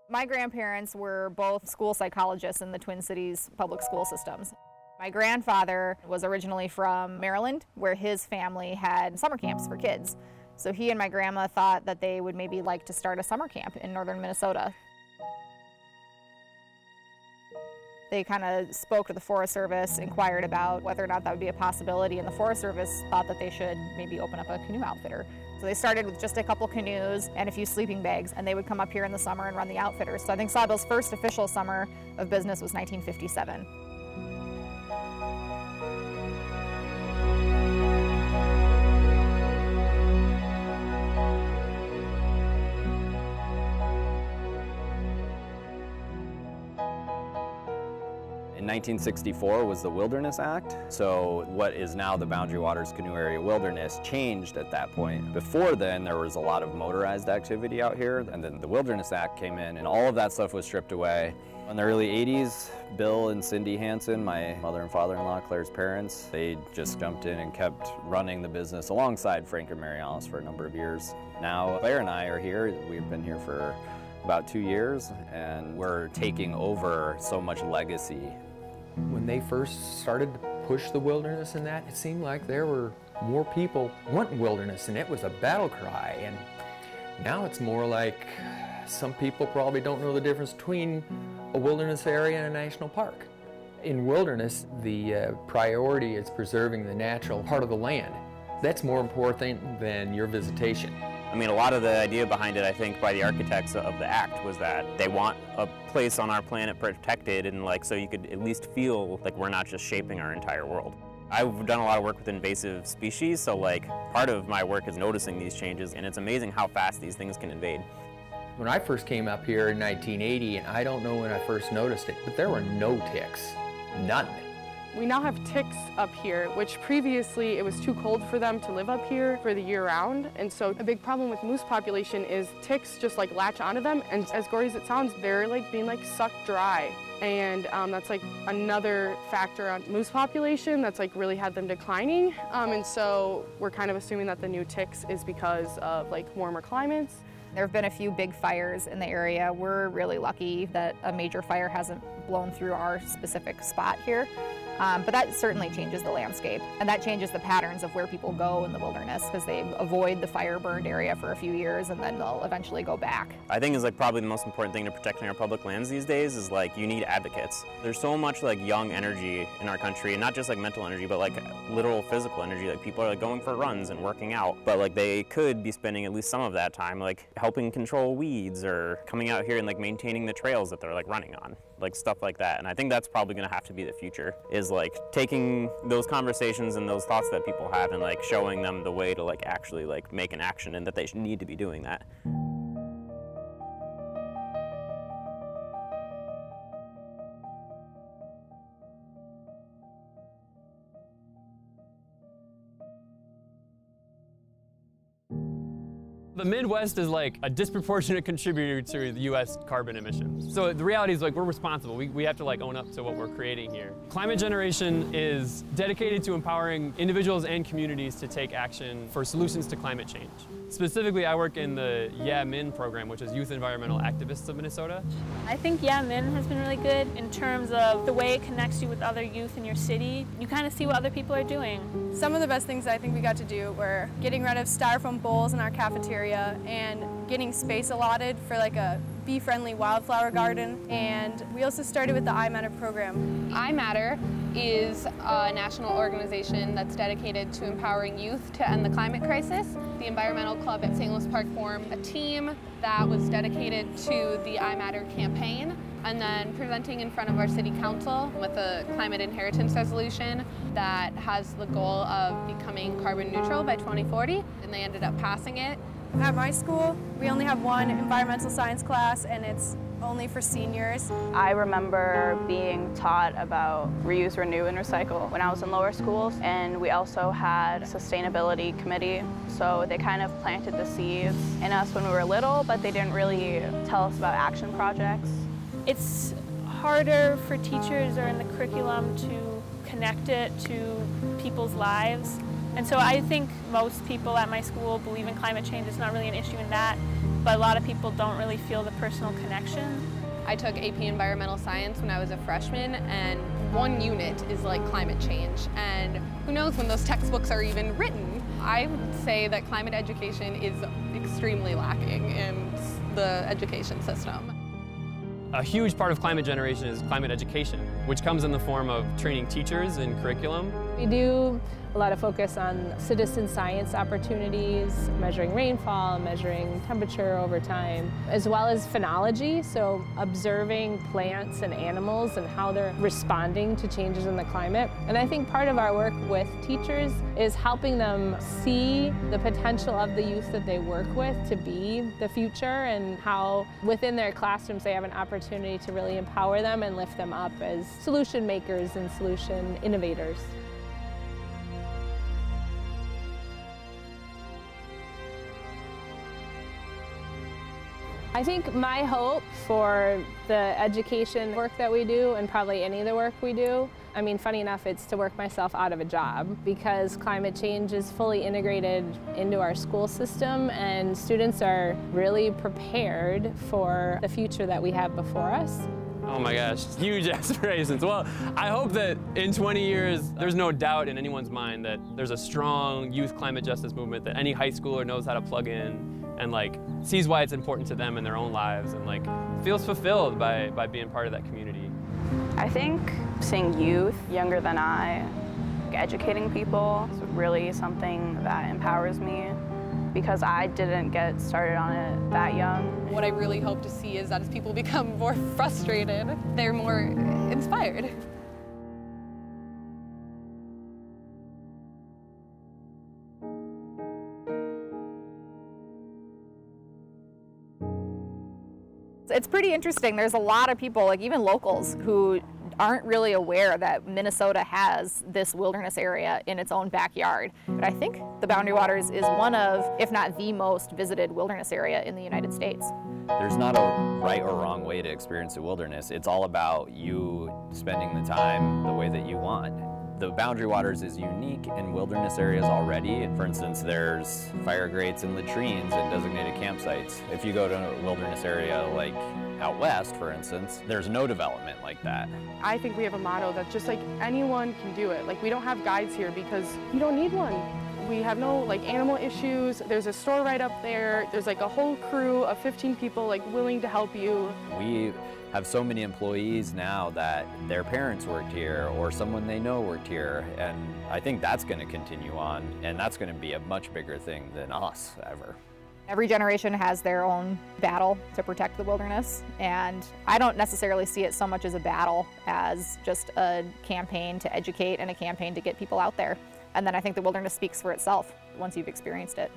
My grandparents were both school psychologists in the Twin Cities public school systems. My grandfather was originally from Maryland, where his family had summer camps for kids. So he and my grandma thought that they would maybe like to start a summer camp in northern Minnesota. They kind of spoke to the Forest Service, inquired about whether or not that would be a possibility, and the Forest Service thought that they should maybe open up a canoe outfitter. So they started with just a couple canoes and a few sleeping bags, and they would come up here in the summer and run the outfitters. So I think Sawbill's first official summer of business was 1957. In 1964 was the Wilderness Act, so what is now the Boundary Waters Canoe Area Wilderness changed at that point. Before then, there was a lot of motorized activity out here, and then the Wilderness Act came in, and all of that stuff was stripped away. In the early 80s, Bill and Cindy Hansen, my mother and father-in-law, Claire's parents, they just jumped in and kept running the business alongside Frank and Mary Alice for a number of years. Now, Claire and I are here. We've been here for about 2 years, and we're taking over so much legacy. When they first started to push the wilderness and that, it seemed like there were more people wanting wilderness, and it was a battle cry. And now it's more like some people probably don't know the difference between a wilderness area and a national park. In wilderness, the priority is preserving the natural part of the land. That's more important than your visitation. I mean, a lot of the idea behind it, I think, by the architects of the act was that they want a place on our planet protected, and like so you could at least feel like we're not just shaping our entire world. I've done a lot of work with invasive species, so like part of my work is noticing these changes, and it's amazing how fast these things can invade. When I first came up here in 1980, and I don't know when I first noticed it, but there were no ticks, none. We now have ticks up here, which previously it was too cold for them to live up here for the year round. And so a big problem with moose population is ticks just like latch onto them. And as gory as it sounds, they're like being like sucked dry. And that's like another factor on moose population that's like really had them declining. And so we're kind of assuming that the new ticks is because of like warmer climates. There have been a few big fires in the area. We're really lucky that a major fire hasn't blown through our specific spot here. But that certainly changes the landscape, and that changes the patterns of where people go in the wilderness, because they avoid the fire-burned area for a few years and then they'll eventually go back. I think is like probably the most important thing to protecting our public lands these days is like you need advocates. There's so much like young energy in our country, and not just like mental energy, but like literal physical energy. Like people are like going for runs and working out, but like they could be spending at least some of that time like helping control weeds or coming out here and like maintaining the trails that they're like running on, like stuff like that. And I think that's probably going to have to be the future, is like taking those conversations and those thoughts that people have and like showing them the way to like actually like make an action, and that they need to be doing that. The Midwest is like a disproportionate contributor to the U.S. carbon emissions. So the reality is like we're responsible. We have to like own up to what we're creating here. Climate Generation is dedicated to empowering individuals and communities to take action for solutions to climate change. Specifically, I work in the Yeah Min program, which is Youth Environmental Activists of Minnesota. I think Yeah Min has been really good in terms of the way it connects you with other youth in your city. You kind of see what other people are doing. Some of the best things I think we got to do were getting rid of styrofoam bowls in our cafeteria and getting space allotted for like a bee-friendly wildflower garden. And we also started with the I Matter program. I Matter is a national organization that's dedicated to empowering youth to end the climate crisis. The Environmental Club at St. Louis Park formed a team that was dedicated to the I Matter campaign, and then presenting in front of our city council with a climate inheritance resolution that has the goal of becoming carbon neutral by 2040, and they ended up passing it. At my school, we only have one environmental science class, and it's only for seniors. I remember being taught about reuse, renew, and recycle when I was in lower schools, and we also had a sustainability committee, so they kind of planted the seeds in us when we were little, but they didn't really tell us about action projects. It's harder for teachers or in the curriculum to connect it to people's lives. And so I think most people at my school believe in climate change. It's not really an issue in that. but a lot of people don't really feel the personal connection. I took AP Environmental Science when I was a freshman, and one unit is like climate change, and who knows when those textbooks are even written. I would say that climate education is extremely lacking in the education system. A huge part of climate generation is climate education, which comes in the form of training teachers in curriculum. We do a lot of focus on citizen science opportunities, measuring rainfall, measuring temperature over time, as well as phenology, so observing plants and animals and how they're responding to changes in the climate. And I think part of our work with teachers is helping them see the potential of the youth that they work with to be the future, and how within their classrooms they have an opportunity to really empower them and lift them up as solution makers and solution innovators. I think my hope for the education work that we do, and probably any of the work we do, I mean, funny enough, it's to work myself out of a job, because climate change is fully integrated into our school system, and students are really prepared for the future that we have before us. Oh my gosh, huge aspirations. Well, I hope that in 20 years, there's no doubt in anyone's mind that there's a strong youth climate justice movement that any high schooler knows how to plug in and like sees why it's important to them in their own lives, and like feels fulfilled by being part of that community. I think seeing youth younger than I educating people is really something that empowers me, because I didn't get started on it that young. What I really hope to see is that as people become more frustrated, they're more inspired. It's pretty interesting. There's a lot of people, like even locals, who aren't really aware that Minnesota has this wilderness area in its own backyard. But I think the Boundary Waters is one of, if not the most visited wilderness area in the United States. There's not a right or wrong way to experience the wilderness. It's all about you spending the time the way that you want. The Boundary Waters is unique in wilderness areas already. For instance, there's fire grates and latrines and designated campsites. If you go to a wilderness area like out west, for instance, there's no development like that. I think we have a motto that just like anyone can do it. Like, we don't have guides here because you don't need one. We have no like animal issues. There's a store right up there. There's like a whole crew of 15 people like willing to help you. We have so many employees now that their parents worked here or someone they know worked here, and I think that's going to continue on, and that's going to be a much bigger thing than us ever. Every generation has their own battle to protect the wilderness, and I don't necessarily see it so much as a battle as just a campaign to educate and a campaign to get people out there. And then I think the wilderness speaks for itself once you've experienced it.